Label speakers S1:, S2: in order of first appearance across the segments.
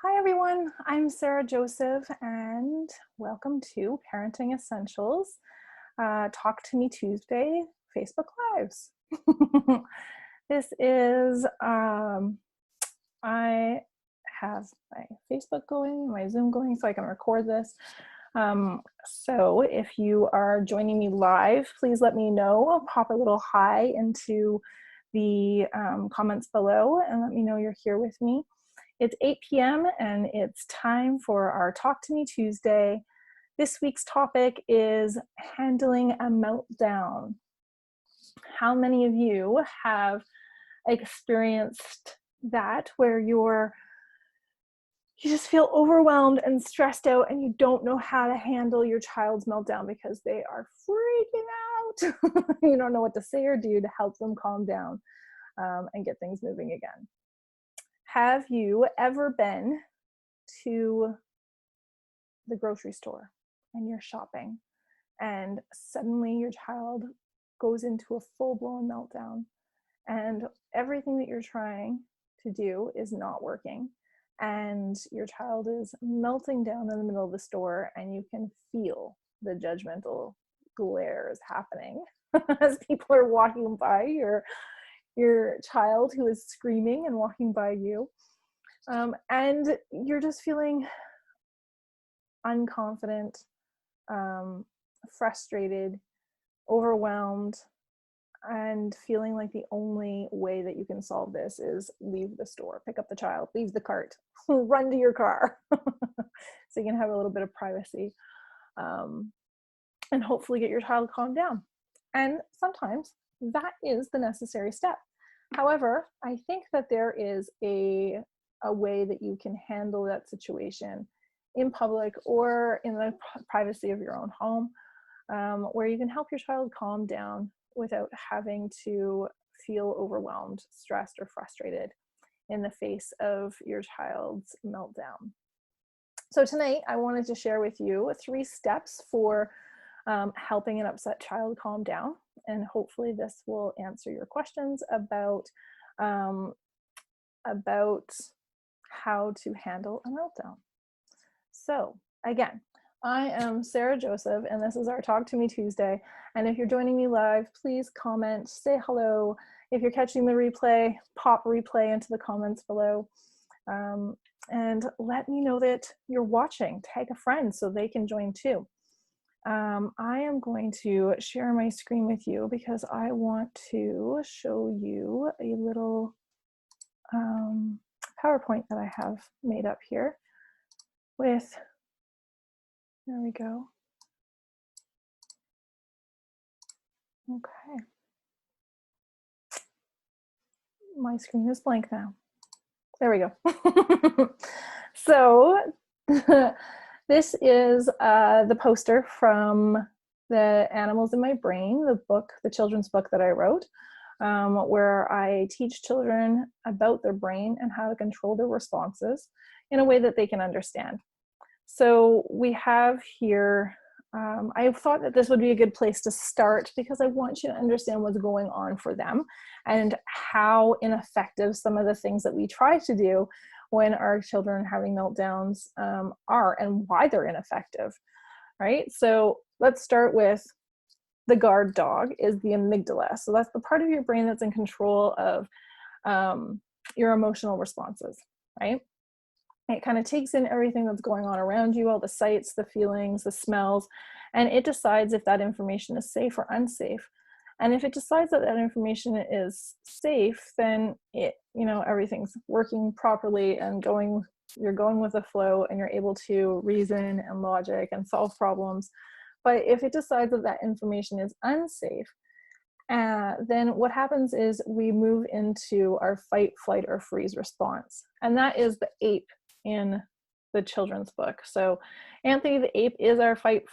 S1: Hi everyone, I'm Sarah Joseph and welcome to Parenting Essentials Talk to Me Tuesday Facebook Lives. This is, I have my Facebook going, my Zoom going so I can record this. So if you are joining me live, please let me know. Pop a little hi into the comments below and let me know you're here with me. It's 8 p.m. and it's time for our Talk to Me Tuesday. This week's topic is handling a meltdown. How many of you have experienced that where you just feel overwhelmed and stressed out and you don't know how to handle your child's meltdown because they are freaking out? You don't know what to say or do to help them calm down and get things moving again. Have you ever been to the grocery store and you're shopping and suddenly your child goes into a full-blown meltdown and everything that you're trying to do is not working and your child is melting down in the middle of the store and you can feel the judgmental glares happening as people are walking by your child who is screaming and walking by you, and you're just feeling unconfident, frustrated, overwhelmed, and feeling like the only way that you can solve this is leave the store, pick up the child, leave the cart, run to your car so you can have a little bit of privacy, and hopefully get your child calmed down. And sometimes that is the necessary step. However, I think that there is a way that you can handle that situation in public or in the privacy of your own home, where you can help your child calm down without having to feel overwhelmed, stressed, or frustrated in the face of your child's meltdown. So tonight, I wanted to share with you 3 steps for helping an upset child calm down, and hopefully this will answer your questions about how to handle a meltdown. So again, I am Sarah Joseph and this is our Talk to Me Tuesday, and if you're joining me live, please comment, say hello. If you're catching the replay, pop replay into the comments below, and let me know that you're watching. Tag a friend so they can join too. I am going to share my screen with you because I want to show you a little PowerPoint that I have made up here with, there we go. Okay. My screen is blank now. There we go. So this is the poster from the Animals in My Brain, the book, the children's book that I wrote, where I teach children about their brain and how to control their responses in a way that they can understand. So we have here, I thought that this would be a good place to start because I want you to understand what's going on for them and how ineffective some of the things that we try to do when our children are having meltdowns are and why they're ineffective, right? So let's start with the guard dog is the amygdala. So that's the part of your brain that's in control of your emotional responses, right? It kind of takes in everything that's going on around you, all the sights, the feelings, the smells, and it decides if that information is safe or unsafe. And if it decides that that information is safe, then everything's working properly and you're going with the flow and you're able to reason and logic and solve problems. But if it decides that that information is unsafe, then what happens is we move into our fight, flight, or freeze response. And that is the ape in the children's book. So Anthony the ape is our fight,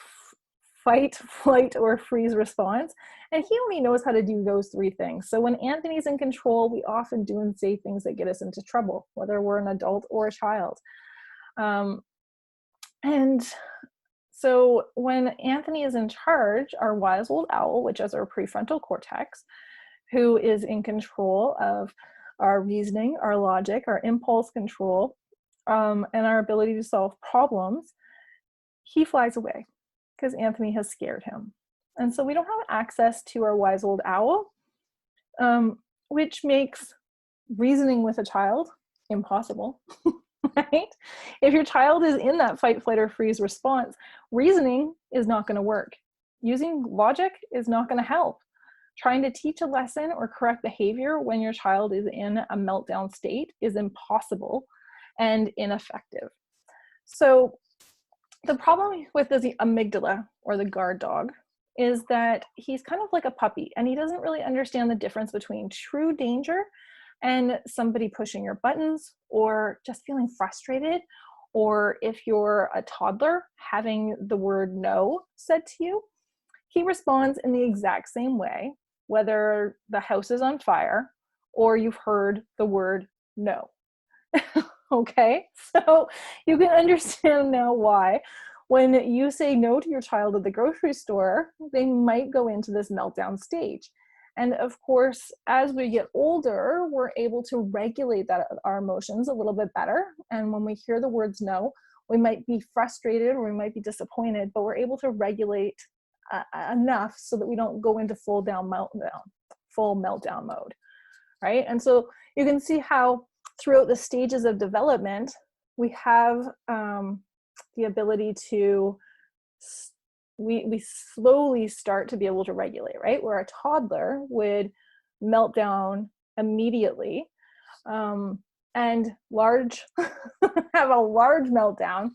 S1: flight, or freeze response. And he only knows how to do those 3 things. So when Anthony's in control, we often do and say things that get us into trouble, whether we're an adult or a child. And so when Anthony is in charge, our wise old owl, which is our prefrontal cortex, who is in control of our reasoning, our logic, our impulse control, and our ability to solve problems, he flies away because Anthony has scared him. And so we don't have access to our wise old owl, which makes reasoning with a child impossible, right? If your child is in that fight, flight, or freeze response, reasoning is not going to work. Using logic is not going to help. Trying to teach a lesson or correct behavior when your child is in a meltdown state is impossible and ineffective. So the problem with the amygdala, or the guard dog, is that he's kind of like a puppy, and he doesn't really understand the difference between true danger and somebody pushing your buttons, or just feeling frustrated, or if you're a toddler having the word no said to you. He responds in the exact same way, whether the house is on fire or you've heard the word no. Okay, so you can understand now why when you say no to your child at the grocery store, they might go into this meltdown stage. And of course, as we get older, we're able to regulate our emotions a little bit better. And when we hear the words no, we might be frustrated or we might be disappointed, but we're able to regulate enough so that we don't go into full meltdown mode, right? And so you can see how throughout the stages of development, we have the ability to, we slowly start to be able to regulate, right? Where a toddler would melt down immediately and have a large meltdown.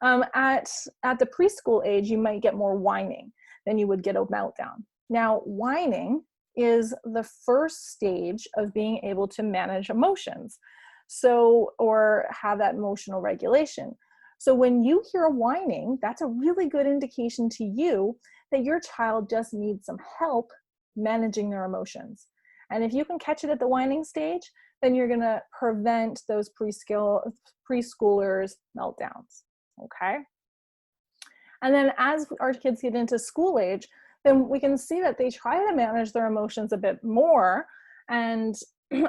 S1: At the preschool age, you might get more whining than you would get a meltdown. Now, whining is the first stage of being able to manage emotions, or have that emotional regulation. So when you hear whining, that's a really good indication to you that your child just needs some help managing their emotions. And if you can catch it at the whining stage, then you're gonna prevent those preschoolers' meltdowns, okay? And then as our kids get into school age, then we can see that they try to manage their emotions a bit more. And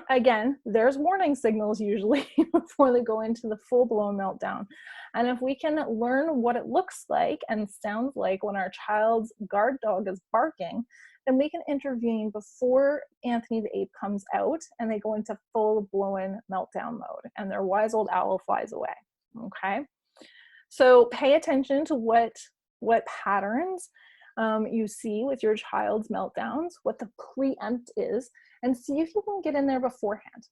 S1: again, there's warning signals usually before they go into the full-blown meltdown. And if we can learn what it looks like and sounds like when our child's guard dog is barking, then we can intervene before Anthony the ape comes out and they go into full-blown meltdown mode and their wise old owl flies away, okay? So pay attention to what patterns you see with your child's meltdowns, what the preempt is, and see if you can get in there beforehand.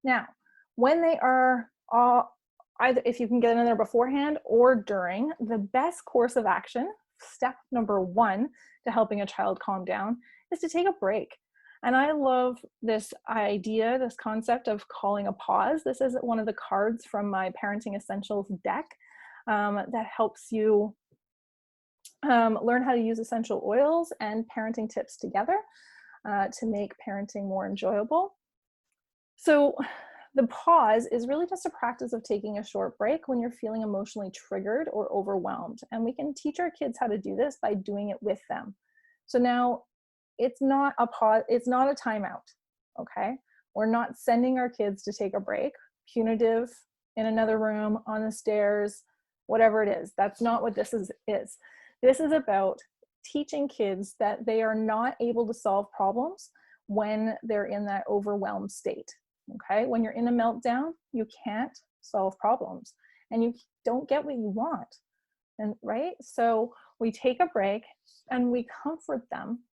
S1: Now, when they are either if you can get in there beforehand or during, the best course of action, step number 1 to helping a child calm down, is to take a break. And I love this idea, this concept of calling a pause. This is one of the cards from my Parenting Essentials deck that helps you learn how to use essential oils and parenting tips together to make parenting more enjoyable. So the pause is really just a practice of taking a short break when you're feeling emotionally triggered or overwhelmed. And we can teach our kids how to do this by doing it with them. So now it's not a pause, it's not a timeout, okay? We're not sending our kids to take a break, punitive, in another room, on the stairs, whatever it is. That's not what this is. This is about teaching kids that they are not able to solve problems when they're in that overwhelmed state, okay? When you're in a meltdown, you can't solve problems and you don't get what you want, and right? So we take a break and we comfort them,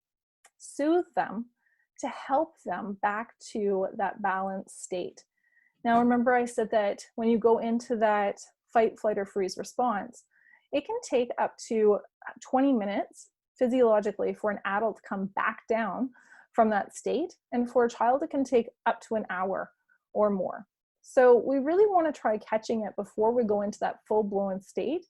S1: soothe them to help them back to that balanced state. Now, remember I said that when you go into that fight, flight, or freeze response, it can take up to 20 minutes physiologically for an adult to come back down from that state. And for a child, it can take up to an hour or more. So we really want to try catching it before we go into that full-blown state.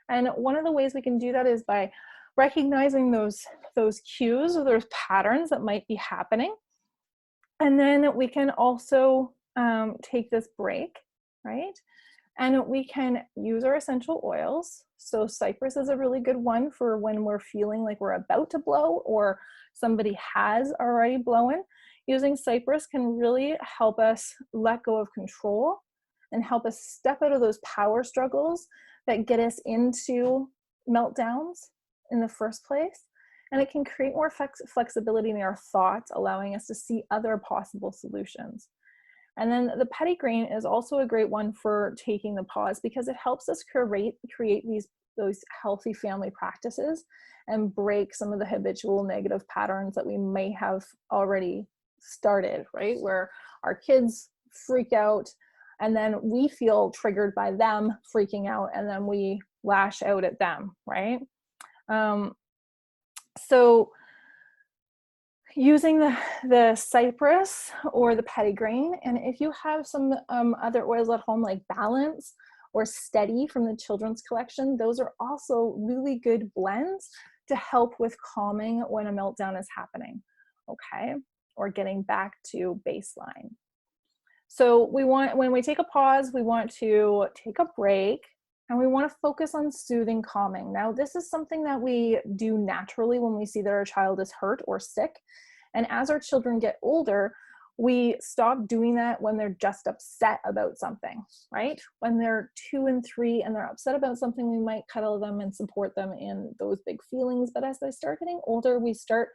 S1: And one of the ways we can do that is by recognizing those cues or those patterns that might be happening. And then we can also take this break, right? And we can use our essential oils. So cypress is a really good one for when we're feeling like we're about to blow or somebody has already blown. Using cypress can really help us let go of control and help us step out of those power struggles that get us into meltdowns in the first place. And it can create more flexibility in our thoughts, allowing us to see other possible solutions. And then the petty-grain is also a great one for taking the pause, because it helps us create those healthy family practices and break some of the habitual negative patterns that we may have already started, right? Where our kids freak out and then we feel triggered by them freaking out and then we lash out at them, right? So using the cypress or the petty-grain, and if you have some other oils at home like Balance or Steady from the children's collection, those are also really good blends to help with calming when a meltdown is happening, okay? Or getting back to baseline. So when we take a pause, we want to take a break and we want to focus on soothing, calming. Now, this is something that we do naturally when we see that our child is hurt or sick. And as our children get older, we stop doing that when they're just upset about something, right? When they're 2 and 3 and they're upset about something, we might cuddle them and support them in those big feelings. But as they start getting older, we start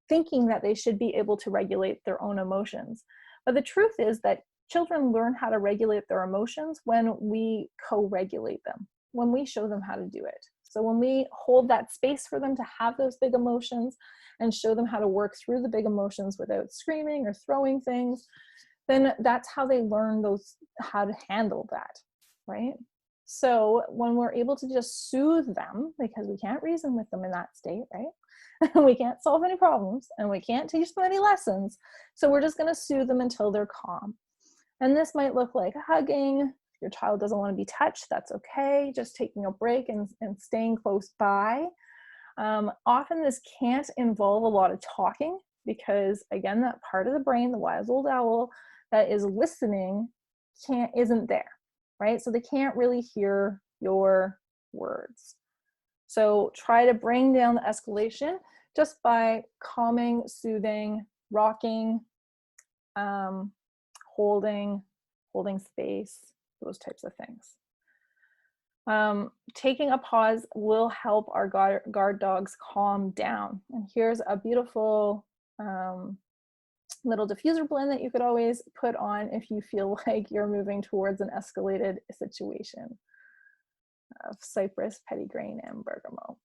S1: thinking that they should be able to regulate their own emotions. But the truth is that children learn how to regulate their emotions when we co-regulate them, when we show them how to do it. So when we hold that space for them to have those big emotions and show them how to work through the big emotions without screaming or throwing things, then that's how they learn how to handle that, right? So when we're able to just soothe them, because we can't reason with them in that state, right? We can't solve any problems and we can't teach them any lessons. So we're just going to soothe them until they're calm. And this might look like hugging. If your child doesn't want to be touched, that's okay. Just taking a break and staying close by. Often this can't involve a lot of talking because, again, that part of the brain, the wise old owl that is listening isn't there, right? So they can't really hear your words. So try to bring down the escalation just by calming, soothing, rocking, holding space, those types of things. Taking a pause will help our guard dogs calm down. And here's a beautiful little diffuser blend that you could always put on if you feel like you're moving towards an escalated situation of cypress, petty-grain, and bergamot.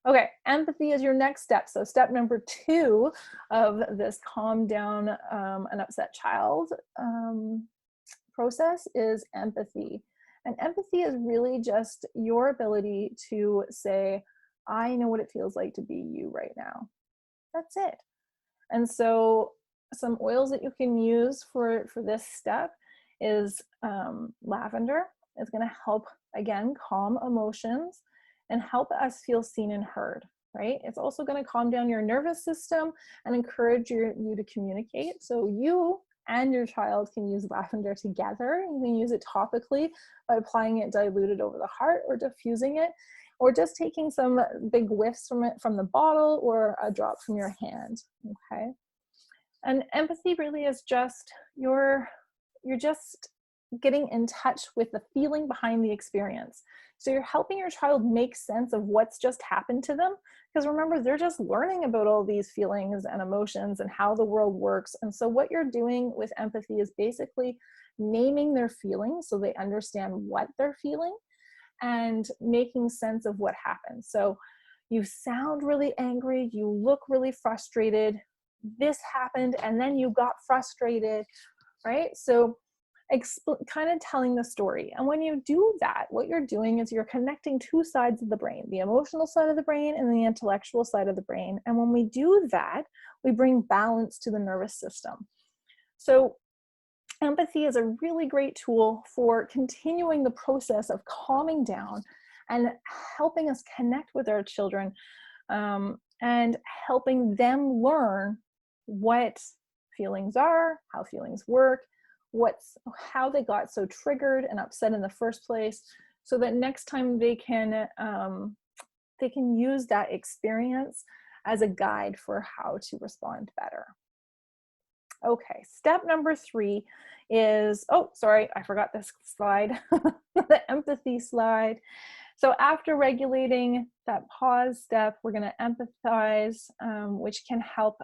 S1: Okay, empathy is your next step. So step number 2 of this calm down an upset child process is empathy. And empathy is really just your ability to say, I know what it feels like to be you right now. That's it. And so some oils that you can use for this step is lavender. It's going to help, again, calm emotions and help us feel seen and heard, right? It's also going to calm down your nervous system and encourage you to communicate. So you and your child can use lavender together. You can use it topically by applying it diluted over the heart or diffusing it, or just taking some big whiffs from it from the bottle or a drop from your hand, okay? And empathy really is just, you're just getting in touch with the feeling behind the experience. So you're helping your child make sense of what's just happened to them. Because remember, they're just learning about all these feelings and emotions and how the world works. And so what you're doing with empathy is basically naming their feelings so they understand what they're feeling and making sense of what happened. So you sound really angry, you look really frustrated, this happened, and then you got frustrated, right? So kind of telling the story. And when you do that, what you're doing is you're connecting 2 sides of the brain, the emotional side of the brain and the intellectual side of the brain. And when we do that, we bring balance to the nervous system. So empathy is a really great tool for continuing the process of calming down and helping us connect with our children and helping them learn what feelings are, how feelings work, how they got so triggered and upset in the first place, so that next time they can use that experience as a guide for how to respond better. Okay, step number 3 is, oh, sorry, I forgot this slide, the empathy slide. So after regulating that pause step, we're going to empathize, which can help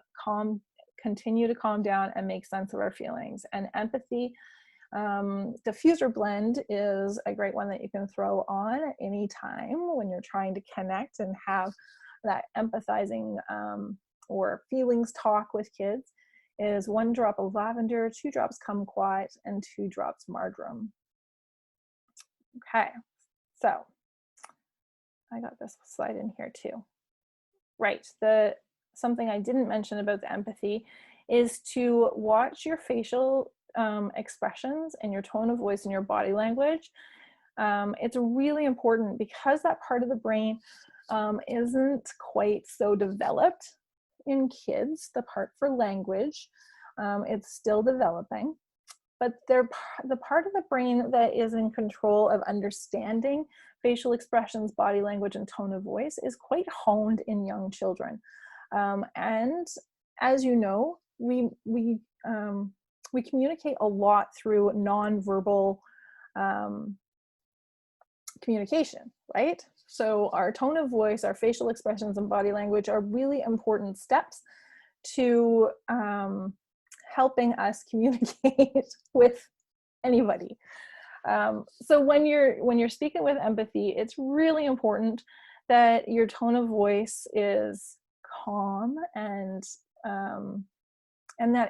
S1: continue to calm down and make sense of our feelings. And empathy, diffuser blend is a great one that you can throw on at any time when you're trying to connect and have that empathizing or feelings talk with kids. Is 1 drop of lavender, 2 drops kumquat, and 2 drops marjoram. Okay, so I got this slide in here too. Right, something I didn't mention about the empathy is to watch your facial expressions and your tone of voice and your body language. It's really important because that part of the brain isn't quite so developed in kids, the part for language. It's still developing, but the part of the brain that is in control of understanding facial expressions, body language, and tone of voice is quite honed in young children. And as you know, we communicate a lot through nonverbal communication, right? So our tone of voice, our facial expressions, and body language are really important steps to helping us communicate with anybody. So when you're speaking with empathy, it's really important that your tone of voice is calm and that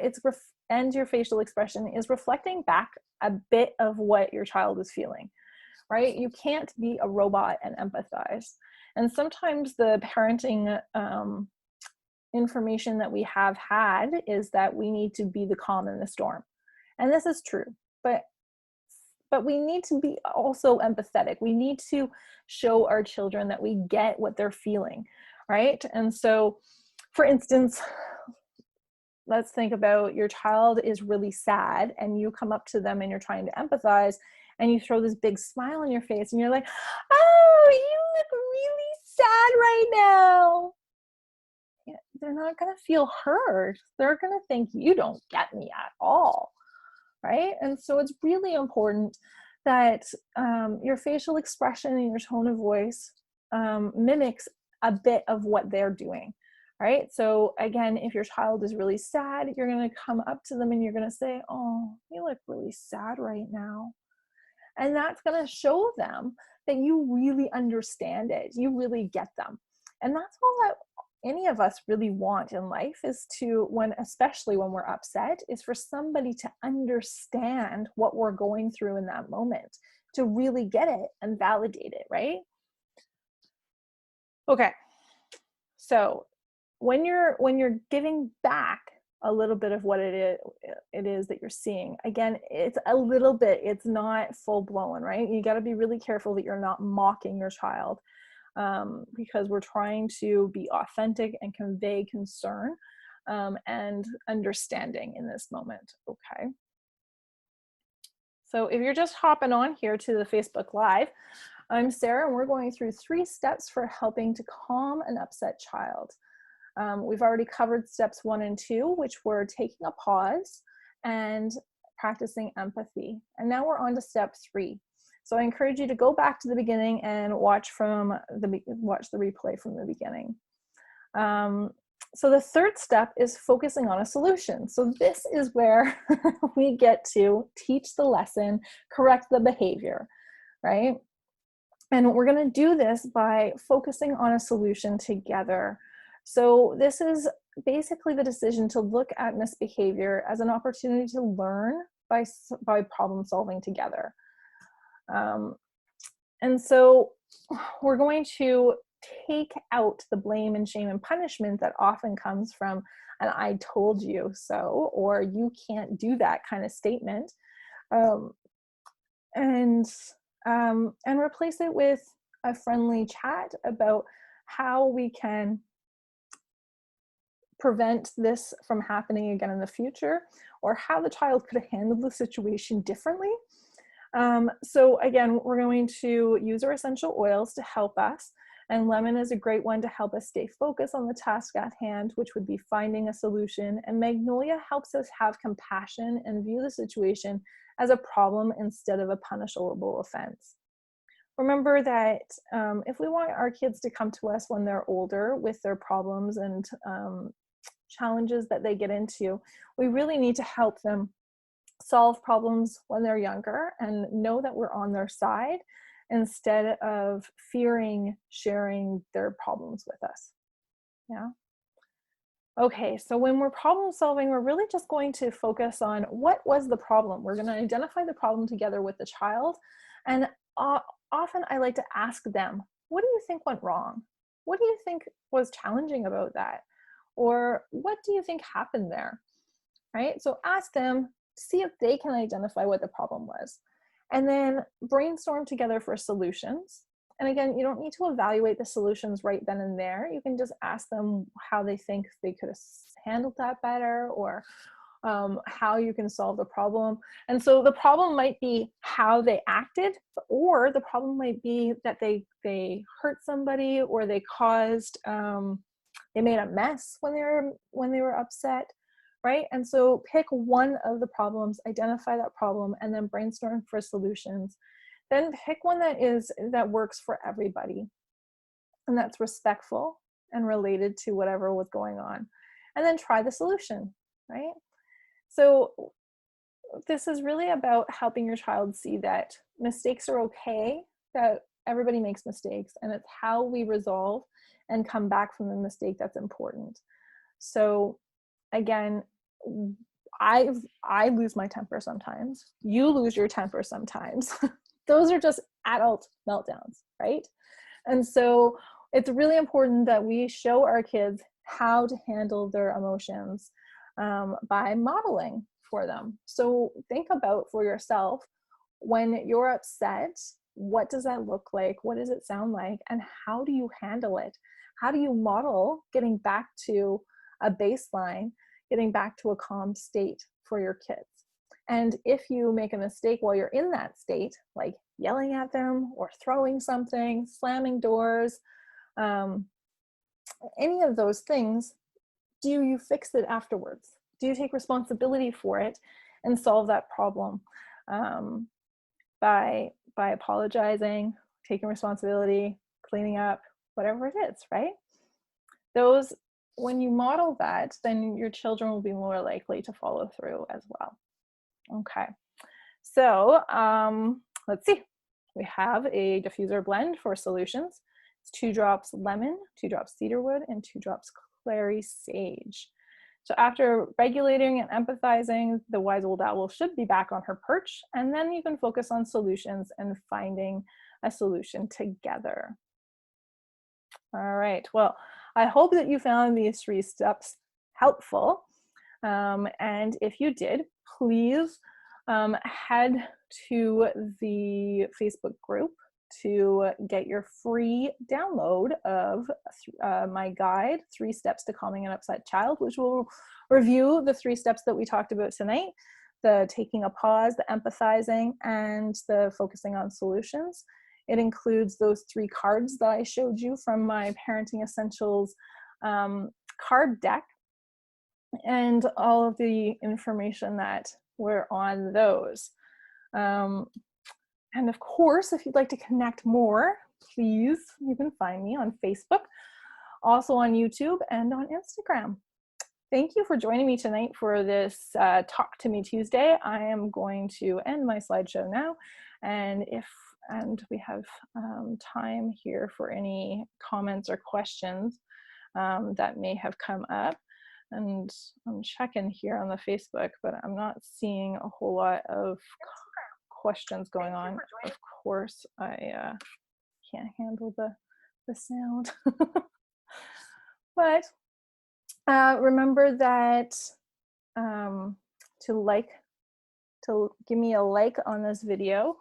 S1: and your facial expression is reflecting back a bit of what your child is feeling. Right? You can't be a robot and empathize. And sometimes the parenting information that we have had is that we need to be the calm in the storm. And this is true, but we need to be also empathetic. We need to show our children that we get what they're feeling, right? And so, for instance, let's think about your child is really sad and you come up to them and you're trying to empathize, and you throw this big smile on your face and you're like, oh, you look really sad right now. Yeah, they're not going to feel hurt. They're going to think you don't get me at all, right? And so it's really important that your facial expression and your tone of voice mimics a bit of what they're doing, right? So again, if your child is really sad, you're going to come up to them and you're going to say, oh, you look really sad right now. And that's going to show them that you really understand it. You really get them. And that's all that any of us really want in life, is to, especially when we're upset, is for somebody to understand what we're going through in that moment, to really get it and validate it, right? Okay. So when you're giving back a little bit of what it is that you're seeing. Again, it's a little bit, it's not full blown, right? You got to be really careful that you're not mocking your child, because we're trying to be authentic and convey concern and understanding in this moment, okay? So if you're just hopping on here to the Facebook Live, I'm Sarah, and we're going through 3 steps for helping to calm an upset child. We've already covered steps 1 and 2, which were taking a pause and practicing empathy. And now we're on to step 3. So I encourage you to go back to the beginning and watch the replay from the beginning. So the 3rd step is focusing on a solution. So this is where we get to teach the lesson, correct the behavior, right? And we're going to do this by focusing on a solution together. So this is basically the decision to look at misbehavior as an opportunity to learn by problem solving together. And so we're going to take out the blame and shame and punishment that often comes from an "I told you so" or "you can't do that" kind of statement, and replace it with a friendly chat about how we can prevent this from happening again in the future, or how the child could have handled the situation differently. So again, we're going to use our essential oils to help us. And lemon is a great one to help us stay focused on the task at hand, which would be finding a solution. And magnolia helps us have compassion and view the situation as a problem instead of a punishable offense. Remember that if we want our kids to come to us when they're older with their problems and challenges that they get into, we really need to help them solve problems when they're younger and know that we're on their side instead of fearing sharing their problems with us. Yeah. Okay, so when we're problem solving, we're really just going to focus on what was the problem. We're going to identify the problem together with the child. And often I like to ask them, what do you think went wrong? What do you think was challenging about that? Or what do you think happened there? Right? So ask them, see if they can identify what the problem was. And then brainstorm together for solutions. And again, you don't need to evaluate the solutions right then and there. You can just ask them how they think they could have handled that better, or how you can solve the problem. And so the problem might be how they acted, or the problem might be that they hurt somebody, or they caused, they made a mess when they were upset. Right? And so pick one of the problems, identify that problem, and then brainstorm for solutions. Then pick one that works for everybody and that's respectful and related to whatever was going on. And then try the solution, right? So this is really about helping your child see that mistakes are okay, that everybody makes mistakes, and it's how we resolve and come back from the mistake that's important. So again, I lose my temper sometimes. You lose your temper sometimes. Those are just adult meltdowns, right? And so it's really important that we show our kids how to handle their emotions by modeling for them. So think about for yourself, when you're upset, what does that look like? What does it sound like? And how do you handle it? How do you model getting back to a baseline, getting back to a calm state for your kids? And if you make a mistake while you're in that state, like yelling at them or throwing something, slamming doors, any of those things, do you fix it afterwards? Do you take responsibility for it and solve that problem by apologizing, taking responsibility, cleaning up, whatever it is, right? Those, when you model that, then your children will be more likely to follow through as well. Okay, so let's see. We have a diffuser blend for solutions. It's 2 drops lemon, 2 drops cedarwood, and 2 drops clary sage. So after regulating and empathizing, the wise old owl should be back on her perch, and then you can focus on solutions and finding a solution together. All right, well, I hope that you found these 3 steps helpful. And if you did, please head to the Facebook group to get your free download of my guide, 3 Steps to Calming an Upset Child, which will review the 3 steps that we talked about tonight: the taking a pause, the empathizing, and the focusing on solutions. It includes those 3 cards that I showed you from my Parenting Essentials card deck, and all of the information that were on those. And of course, if you'd like to connect more, please, you can find me on Facebook, also on YouTube, and on Instagram. Thank you for joining me tonight for this Talk to Me Tuesday. I am going to end my slideshow now, and we have time here for any comments or questions that may have come up. And I'm checking here on the Facebook, but I'm not seeing a whole lot of questions going on. Of course, I can't handle the sound. But remember that to give me a like on this video,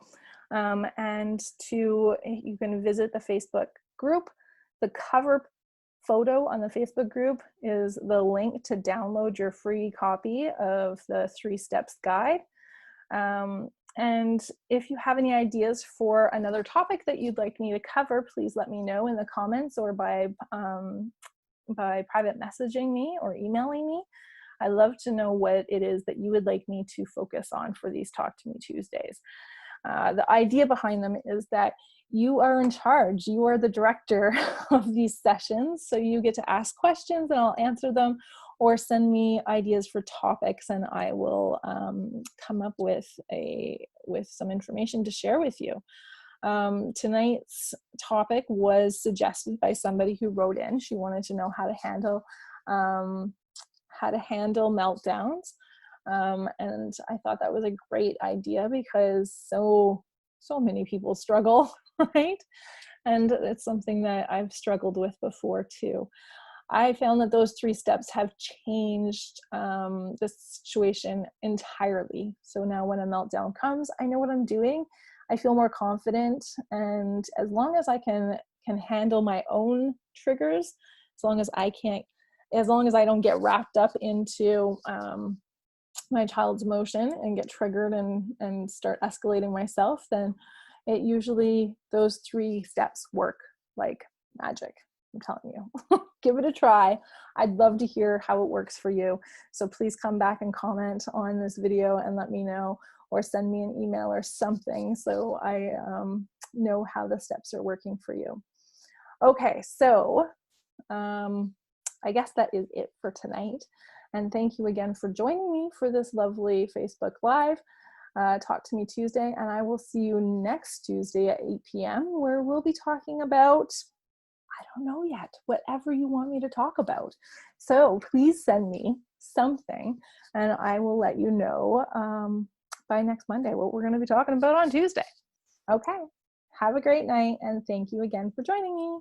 S1: and you can visit the Facebook group. The cover photo on the Facebook group is the link to download your free copy of the 3 Steps guide. And if you have any ideas for another topic that you'd like me to cover, please let me know in the comments or by private messaging me or emailing me. I love to know what it is that you would like me to focus on for these Talk to Me Tuesdays. The idea behind them is that you are in charge. You are the director of these sessions. So you get to ask questions and I'll answer them, or send me ideas for topics and I will come up with some information to share with you. Tonight's topic was suggested by somebody who wrote in. She wanted to know how to handle meltdowns. And I thought that was a great idea because so many people struggle, right? And it's something that I've struggled with before too. I found that those 3 steps have changed the situation entirely. So now when a meltdown comes, I know what I'm doing. I feel more confident, and as long as I can handle my own triggers, as long as I don't get wrapped up into my child's emotion and get triggered and start escalating myself, then it usually, those 3 steps work like magic. I'm telling you. Give it a try. I'd love to hear how it works for you. So please come back and comment on this video and let me know, or send me an email or something so I know how the steps are working for you. Okay, so I guess that is it for tonight. And thank you again for joining me for this lovely Facebook Live. Talk to Me Tuesday, and I will see you next Tuesday at 8 p.m. where we'll be talking about, I don't know yet, whatever you want me to talk about. So please send me something and I will let you know by next Monday what we're going to be talking about on Tuesday. Okay, have a great night and thank you again for joining me.